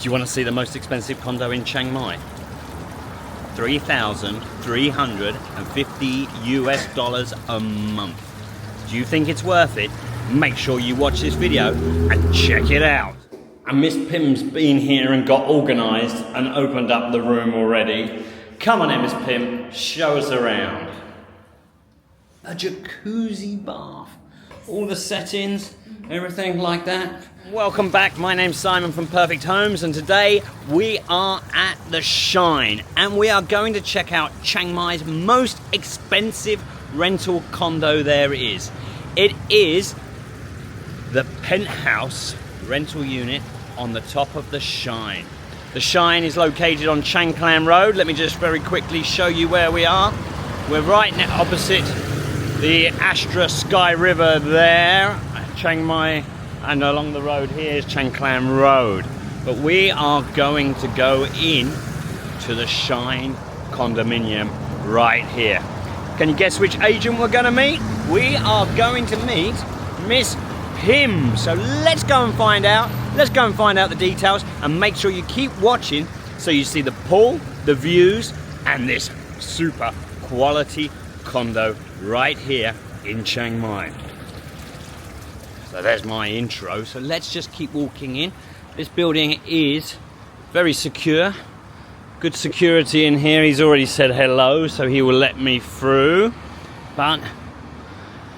Do you want to see the most expensive condo in Chiang Mai? $3,350 US a month. Do you think it's worth it? Make sure you watch this video and check it out. And Miss Pim's been here and got organised and opened up the room already. Come on in, Miss Pim, show us around. A jacuzzi bath. All the settings, everything like that. Welcome back, my name's Simon from Perfect Homes, and today we are at the Shine and we are going to check out Chiang Mai's most expensive rental condo there is. It is the Penthouse rental unit on the top of the Shine. The Shine is located on Chang Klan Road. Let me just very quickly show you where we are. We're right now opposite the Astra Sky River there, Chiang Mai, and along the road here is Chang Klan Road. But we are going to go in to the Shine Condominium right here. Can you guess which agent we're going to meet? We are going to meet Miss Pim. So let's go and find out. Let's go and find out the details, and make sure you keep watching so you see the pool, the views, and this super quality condo right here in Chiang Mai. So there's my intro. So let's just keep walking in. This building is very secure. Good security in here. He's already said hello, so he will let me through. But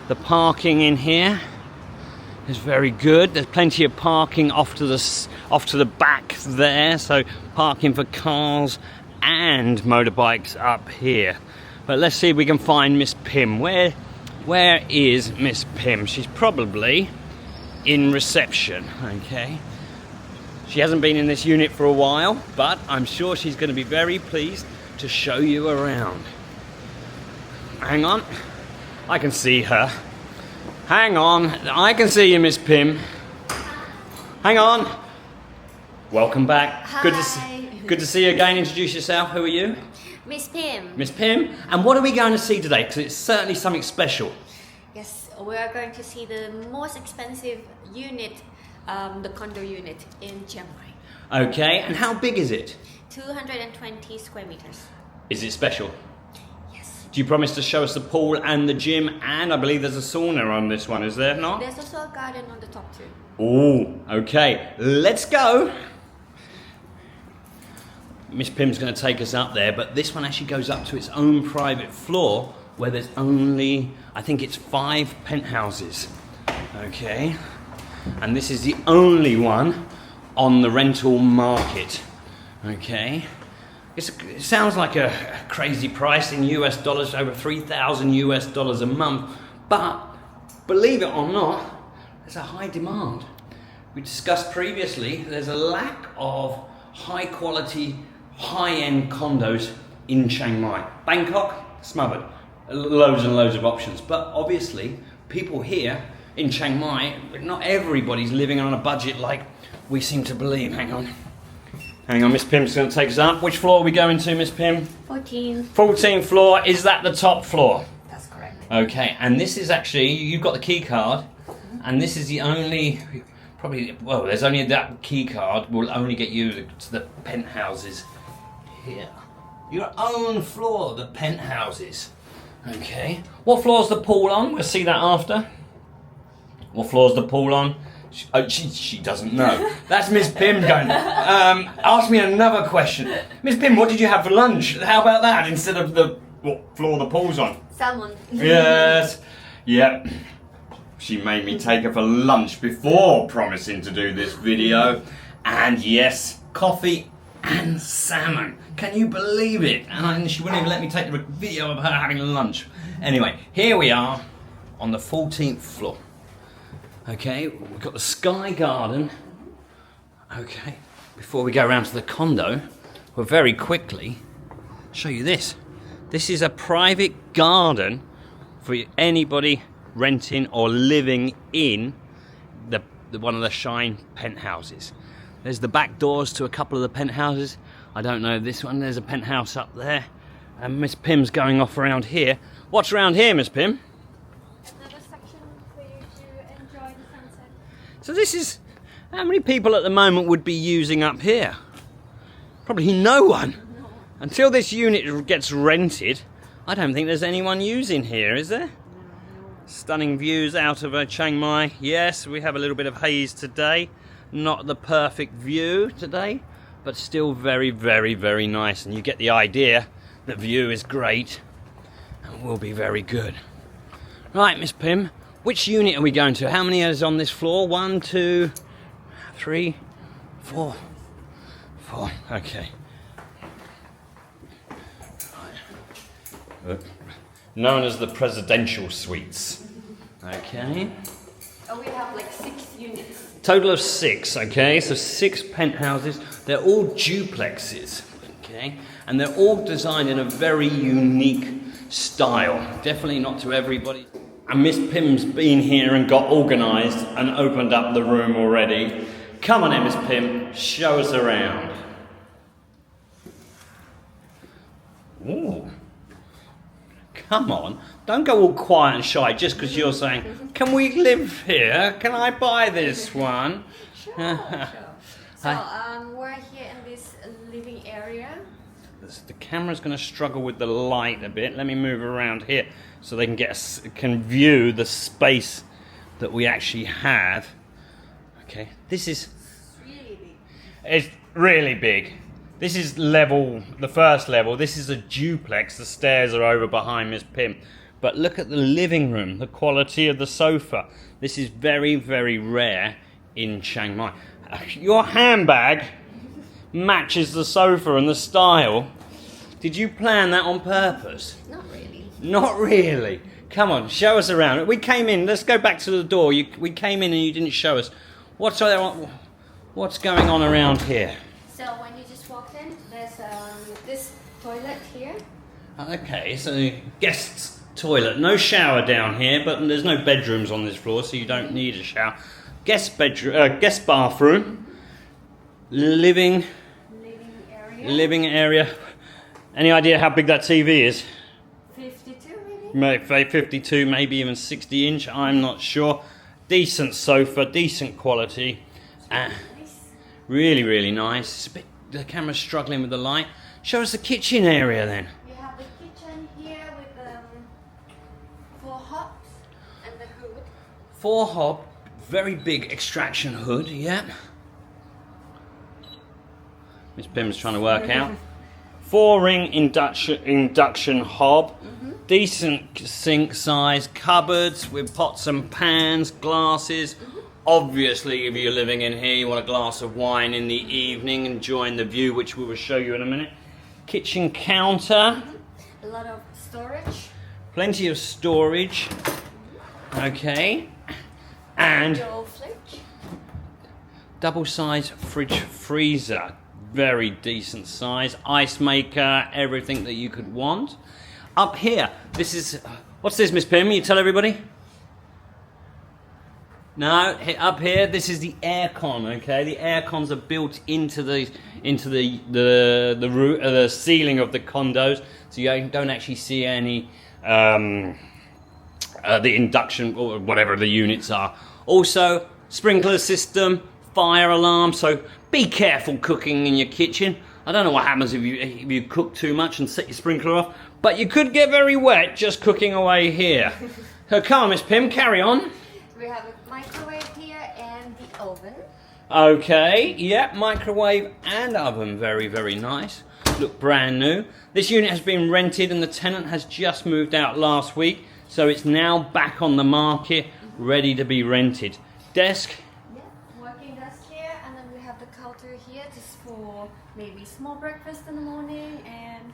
the parking in here is very good. There's plenty of parking off to the back there. So parking for cars and motorbikes up here. But let's see if we can find Miss Pim. Where is Miss Pim? She's probably in reception, okay? She hasn't been in this unit for a while, but I'm sure she's going to be very pleased to show you around. Hang on, I can see her. Hang on, I can see you, Miss Pim. Hang on. Welcome back. Hi. Good to see you again. Introduce yourself. Who are you? Miss Pim. Miss Pim. And what are we going to see today? Because it's certainly something special. Yes, we are going to see the most expensive unit, the condo unit in Chiang Mai. Okay, and how big is it? 220 square meters. Is it special? Yes. Do you promise to show us the pool and the gym? And I believe there's a sauna on this one, is there not? There's also a garden on the top too. Oh, okay. Let's go. Miss Pim's going to take us up there, but this one actually goes up to its own private floor where there's only, I think it's 5 penthouses. Okay. And this is the only one on the rental market. Okay. It sounds like a crazy price in US dollars, over 3,000 US dollars a month, but believe it or not, there's a high demand. We discussed previously, there's a lack of high quality, high-end condos in Chiang Mai. Bangkok, smothered. Loads and loads of options. But obviously, people here in Chiang Mai, not everybody's living on a budget like we seem to believe. Hang on, Miss Pim's going to take us up. Which floor are we going to, Miss Pim? 14th. 14th floor. Is that the top floor? That's correct. Okay, and this is actually, you've got the key card, and this is the only, probably, well, there's only that key card will only get you to the penthouses here. Your own floor, the penthouses. Okay. What floor's the pool on? We'll see that after. What floor's the pool on? She doesn't know. That's Miss Pim going, ask me another question. Miss Pim, what did you have for lunch? How about that instead of what floor the pool's on? Salmon. Yes. Yep. She made me take her for lunch before promising to do this video. And yes, coffee and salmon. Can you believe it? And she wouldn't even let me take the video of her having lunch. Anyway, here we are on the 14th floor. Okay, we've got the sky garden. Okay, before we go around to the condo, we'll very quickly show you this. This is a private garden for anybody renting or living in the one of the Shine penthouses. There's the back doors to a couple of the penthouses. I don't know this one. There's a penthouse up there. And Miss Pim's going off around here. What's around here, Miss Pim? Another section for you to enjoy the sunset. So this is How many people at the moment would be using up here? Probably no one. Until this unit gets rented, I don't think there's anyone using here, is there? Stunning views out of Chiang Mai. Yes, we have a little bit of haze today. Not the perfect view today, but still very, very, very nice. And you get the idea. The view is great and will be very good. Right, Miss Pim, which unit are we going to? How many is on this floor? 1, 2, 3, 4. 4, okay. Known as the presidential suites. Okay. Oh, we have like 6 units. Total of 6, okay? So 6 penthouses. They're all duplexes, okay? And they're all designed in a very unique style. Definitely not to everybody. And Miss Pim's been here and got organised and opened up the room already. Come on in, Miss Pim. Show us around. Ooh. Come on, don't go all quiet and shy just because you're saying, can we live here? Can I buy this one? Sure. So we're here in this living area. The camera's going to struggle with the light a bit. Let me move around here so they can view the space that we actually have. Okay, this is really big. It's really big. This is the first level. This is a duplex. The stairs are over behind Miss Pim. But look at the living room, the quality of the sofa. This is very, very rare in Chiang Mai. Your handbag matches the sofa and the style. Did you plan that on purpose? Not really. Not really. Come on, show us around. We came in. Let's go back to the door. We came in and you didn't show us. What's going on around here? So when you just walked in, there's this toilet here. Okay, so guest's toilet. No shower down here, but there's no bedrooms on this floor, so you don't need a shower. Guest bedroom, guest bathroom, living area. Any idea how big that TV is? 52 maybe? 52, maybe even 60 inch. I'm not sure. Decent sofa, decent quality. Really, really nice. The camera's struggling with the light. Show us the kitchen area then. You have the kitchen here with 4 hobs and the hood. 4-hob, very big extraction hood, yeah. Miss Pim's trying to work out. 4-ring induction hob. Decent sink size, cupboards with pots and pans, glasses. Obviously, if you're living in here, you want a glass of wine in the evening, enjoying the view, which we will show you in a minute. Kitchen counter. A lot of storage. Plenty of storage. Okay. And double-size fridge freezer. Very decent size. Ice maker, everything that you could want. Up here, this is... What's this, Miss Pim? You tell everybody? No, up here, this is the aircon. Okay, the aircons are built into the ceiling of the condos, so you don't actually see any the induction or whatever the units are. Also, sprinkler system, fire alarm. So be careful cooking in your kitchen. I don't know what happens if you cook too much and set your sprinkler off, but you could get very wet just cooking away here. So come on, Miss Pim, carry on. We have a microwave here and the oven. Okay, yeah, microwave and oven, very, very nice. Look brand new. This unit has been rented and the tenant has just moved out last week, so it's now back on the market, ready to be rented. Desk. Yeah, working desk here, and then we have the counter here just for maybe small breakfast in the morning and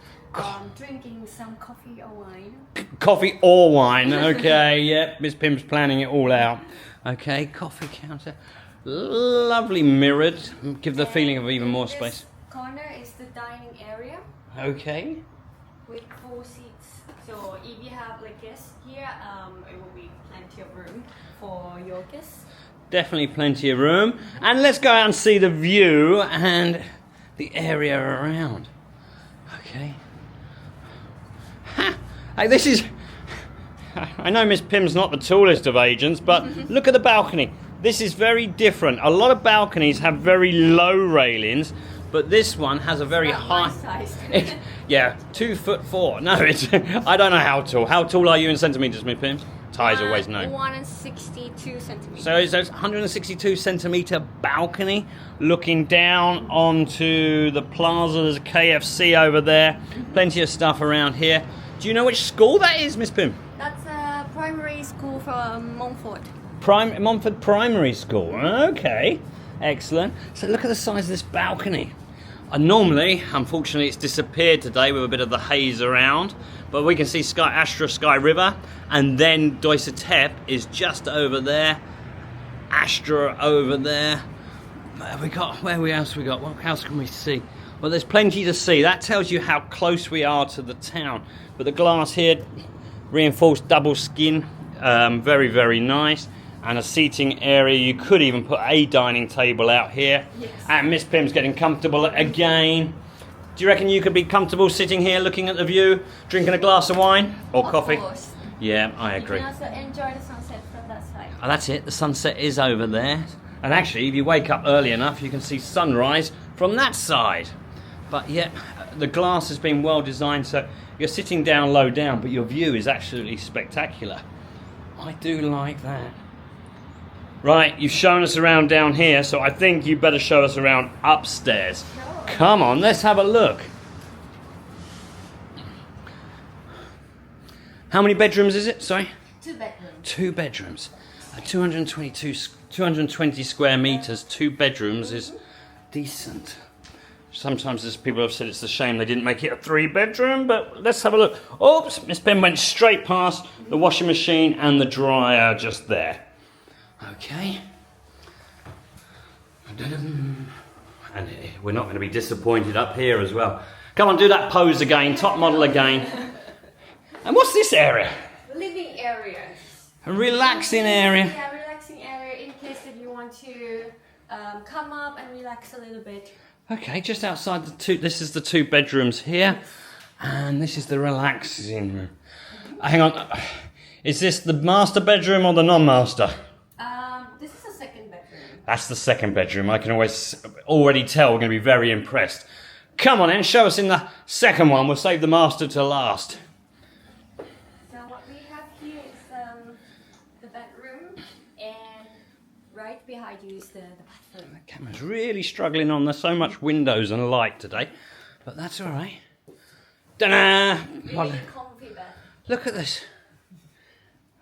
drinking some coffee or wine. Coffee or wine, okay, yeah, Miss Pim's planning it all out. Okay, coffee counter, lovely mirrored, give the feeling of even more space. This corner is the dining area. Okay. With 4 seats. So if you have like guests here, it will be plenty of room for your guests. Definitely plenty of room. And let's go out and see the view and the area around. Okay. Ha! Hey, this is... I know Miss Pim's not the tallest of agents, but look at the balcony. This is very different. A lot of balconies have very low railings, but this one has a very high. Size. Yeah, 2'4". No, it's. I don't know how tall. How tall are you in centimeters, Miss Pim? Ty's always know. 162 centimeters. So it's a 162 centimeter balcony looking down onto the plaza. There's a KFC over there. Plenty of stuff around here. Do you know which school that is, Miss Pim? That's a primary school from Montfort. Montfort Primary School. Okay, excellent. So look at the size of this balcony. Normally, unfortunately, it's disappeared today with a bit of the haze around, but we can see Astra Sky River, and then Atop is just over there. Astra over there. Where else we got? What else can we see? Well, there's plenty to see. That tells you how close we are to the town. But the glass here, reinforced double skin, very, very nice. And a seating area. You could even put a dining table out here. Yes. And Miss Pim's getting comfortable again. Do you reckon you could be comfortable sitting here looking at the view, drinking a glass of wine or coffee? Of course. Yeah, I agree. You can also enjoy the sunset from that side. Oh, that's it. The sunset is over there. And actually, if you wake up early enough, you can see sunrise from that side. But yeah, the glass has been well designed, so you're sitting down low down, but your view is absolutely spectacular. I do like that. Right, you've shown us around down here, so I think you better show us around upstairs. Sure. Come on, let's have a look. How many bedrooms is it? Sorry? 2 bedrooms. 2 bedrooms. 220 square meters, 2 bedrooms is decent. Sometimes there's people who have said it's a shame they didn't make it a 3-bedroom, but let's have a look. Oops, Miss Pim went straight past the washing machine and the dryer just there. Okay. And we're not going to be disappointed up here as well. Come on, do that pose again, top model again. And what's this area? Living area. A relaxing area. Yeah, relaxing area in case that you want to come up and relax a little bit. Okay, just outside this is the 2 bedrooms here. And this is the relaxing room. Hang on. Is this the master bedroom or the non-master? This is the 2nd bedroom. That's the 2nd bedroom. I can already tell we're going to be very impressed. Come on in, show us in the 2nd one. We'll save the master to last. So what we have here is the bedroom, and right behind you is the bathroom. The camera's really struggling on. There's so much windows and light today, but that's all right. Ta-da! Really comfy bed. Look at this.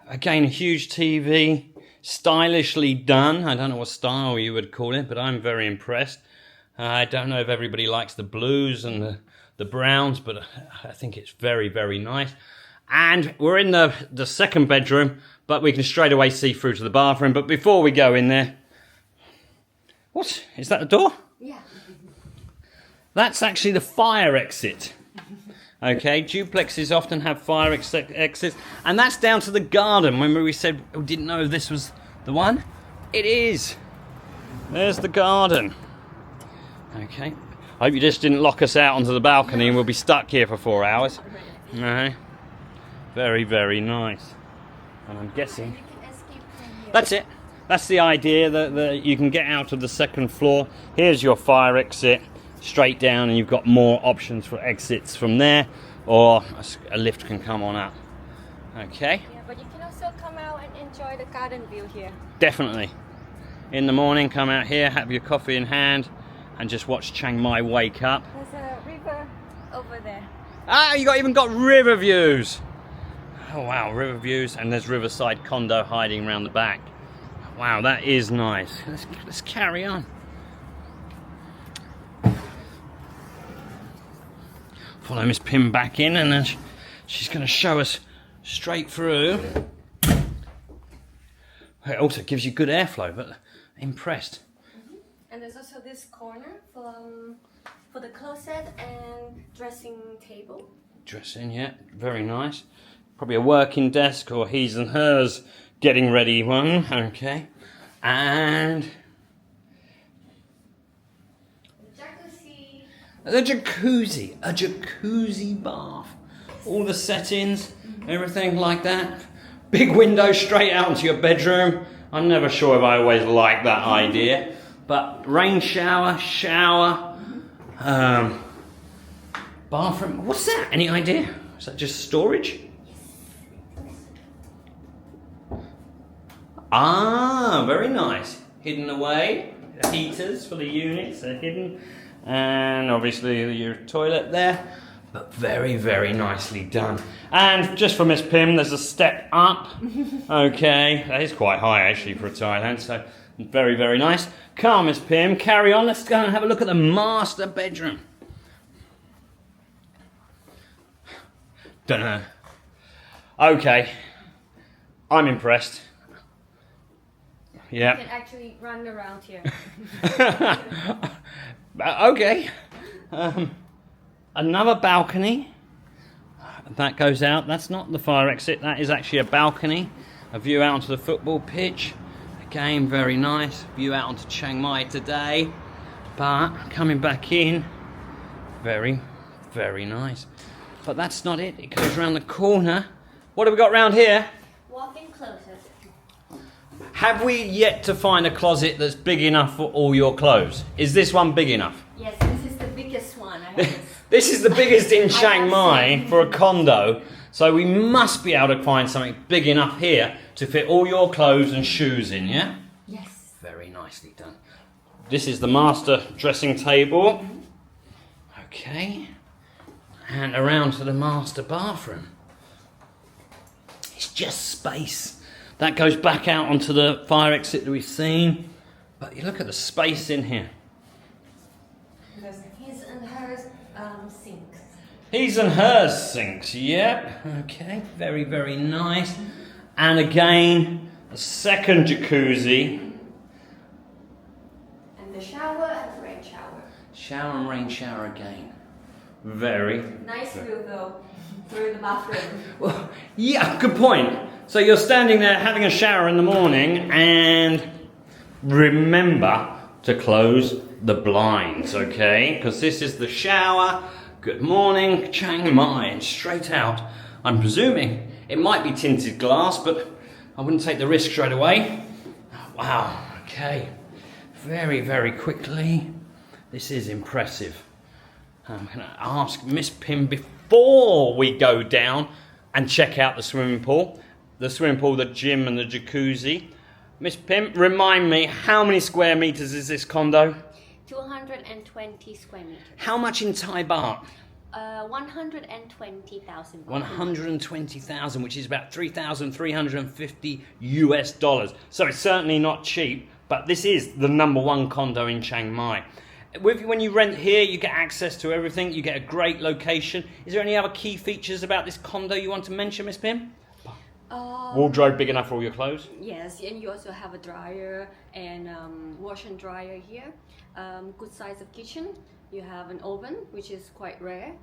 Again, a huge TV. Stylishly done. I don't know what style you would call it, but I'm very impressed. I don't know if everybody likes the blues and the browns, but I think it's very, very nice. And we're in the 2nd bedroom, but we can straight away see through to the bathroom. But before we go in there, what? Is that the door? Yeah. That's actually the fire exit. Okay, duplexes often have fire exits, and that's down to the garden. Remember we said we didn't know if this was the one? It is. There's the garden. Okay, I hope you just didn't lock us out onto the balcony and we'll be stuck here for 4 hours. No. Very, very nice. And I'm guessing... You can escape from here. That's it. That's the idea, that you can get out of the 2nd floor. Here's your fire exit. Straight down, and you've got more options for exits from there, or a lift can come on up. Okay. Yeah, but you can also come out and enjoy the garden view here. Definitely. In the morning, come out here, have your coffee in hand, and just watch Chiang Mai wake up. There's a river over there. Ah, even got river views. Oh wow, river views, and there's Riverside Condo hiding around the back. Wow, that is nice. Let's carry on. Follow Miss Pim back in, and then she's going to show us straight through. It also gives you good airflow, but impressed. And there's also this corner for the closet and dressing table. Dressing, yeah, very nice. Probably a working desk or his and hers getting ready one. Okay, and a jacuzzi bath, all the settings, everything like that. Big window straight out into your bedroom, I'm never sure if I always like that idea. But rain shower, bathroom. What's that? Any idea? Is that just storage? Ah, very nice. Hidden away. The heaters for the units are hidden. And obviously your toilet there. But very, very nicely done. And just for Miss Pim, there's a step up. Okay, that is quite high actually for Thailand, so very, very nice. Come on, Miss Pim, carry on. Let's go and have a look at the master bedroom. Dunno. Okay, I'm impressed. Yeah. You can actually run around here. Okay. Another balcony. That goes out. That's not the fire exit. That is actually a balcony. A view out onto the football pitch. Again, very nice. View out onto Chiang Mai today. But coming back in, very, very nice. But that's not it. It goes around the corner. What have we got round here? Walk-in closet. Have we yet to find a closet that's big enough for all your clothes? Is this one big enough? Yes, this is the biggest one. I have. This is the biggest in Chiang Mai for a condo, so we must be able to find something big enough here to fit all your clothes and shoes in, yeah? Yes. Very nicely done. This is the master dressing table. Okay. And around to the master bathroom. It's just space. That goes back out onto the fire exit that we've seen. But you look at the space in here. There's his and hers sinks. His and hers sinks, yep. Okay, very, very nice. And again, a second jacuzzi. And the shower and the rain shower. Shower and rain shower again. Very. Nice view though, through the bathroom. Well, yeah, good point. So you're standing there having a shower in the morning and remember to close the blinds, okay? Because this is the shower. Good morning, Chiang Mai, and straight out. I'm presuming it might be tinted glass, but I wouldn't take the risk straight away. Wow, okay. Very, very quickly. This is impressive. I'm going to ask Miss Pim before we go down and check out the swimming pool. The swimming pool, the gym and the jacuzzi. Miss Pim, remind me, how many square meters is this condo? 220 square meters. How much in Thai baht? 120,000. 120,000, which is about 3,350 US dollars. So it's certainly not cheap, but this is the #1 condo in Chiang Mai. When you rent here, you get access to everything. You get a great location. Is there any other key features about this condo you want to mention, Miss Pim? Wardrobe big enough for all your clothes? Yes, and you also have a dryer and wash and dryer here. Good size of kitchen. You have an oven, which is quite rare.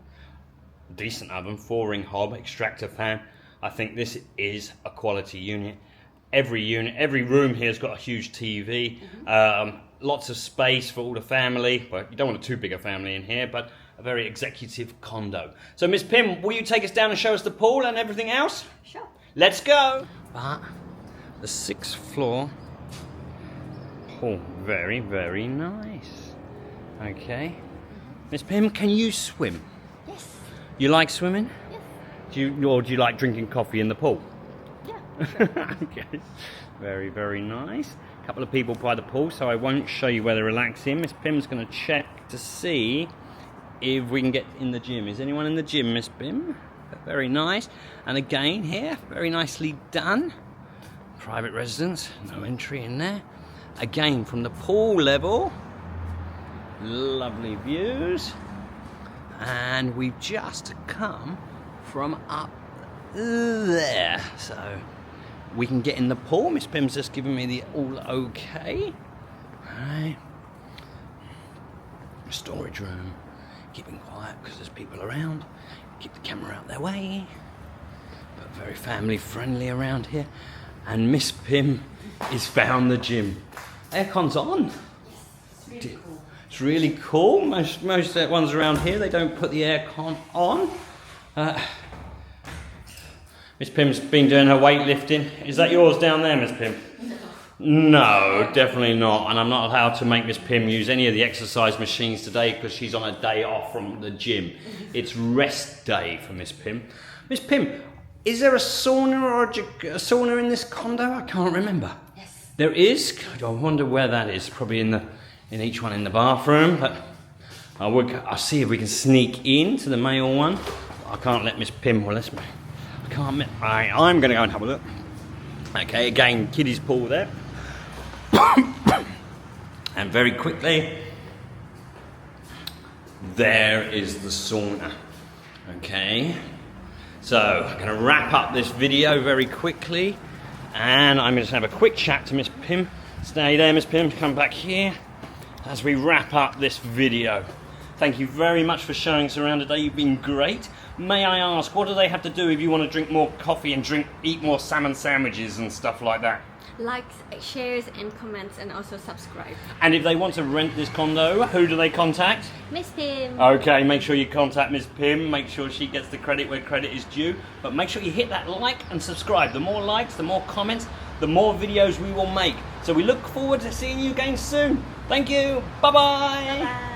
Decent oven, 4-ring hob, extractor fan. I think this is a quality unit. Every room here has got a huge TV. Lots of space for all the family. Well, you don't want a too big a family in here, but a very executive condo. So, Miss Pim, will you take us down and show us the pool and everything else? Sure. Let's go. But the 6th floor. Oh, very, very nice. Okay. Miss Pim, can you swim? Yes. You like swimming? Yes. Do you like drinking coffee in the pool? Yeah. Sure. Okay. Very, very nice. A couple of people by the pool, so I won't show you where to relax in. Miss Pim's going to check to see if we can get in the gym. Is anyone in the gym, Miss Pim? Very nice. And again here, very nicely done. Private residence, no entry in there. Again, from the pool level, lovely views. And we've just come from up there. So we can get in the pool. Miss Pim's just giving me the all okay. Alright. Storage room. Keeping quiet because there's people around. Keep the camera out their way. But very family friendly around here. And Miss Pim is found the gym. Aircon's on. It's really cool. It's really cool. Most ones around here, they don't put the aircon on. Miss Pim's been doing her weightlifting. Is that yours down there, Miss Pim? No. No, definitely not. And I'm not allowed to make Miss Pim use any of the exercise machines today because she's on a day off from the gym. It's rest day for Miss Pim. Miss Pim, is there a sauna or a sauna in this condo? I can't remember. Yes. There is? God, I wonder where that is. Probably in each one in the bathroom. But I'll see if we can sneak into the male one. I can't let Miss Pim. Well, I can't. I'm going to go and have a look. Okay, again, kiddies pool there. And very quickly, there is the sauna. Okay, so I'm going to wrap up this video very quickly, and I'm going to have a quick chat to Miss Pim. Stay there, Miss Pim, come back here as we wrap up this video. Thank you very much for showing us around today. You've been great. May I ask, what do they have to do if you want to drink more coffee and eat more salmon sandwiches and stuff like that? Likes, shares, and comments, and also subscribe. And if they want to rent this condo, who do they contact? Miss Pim. Okay, make sure you contact Miss Pim. Make sure she gets the credit where credit is due. But make sure you hit that like and subscribe. The more likes, the more comments, the more videos we will make. So we look forward to seeing you again soon. Thank you. Bye-bye. Bye.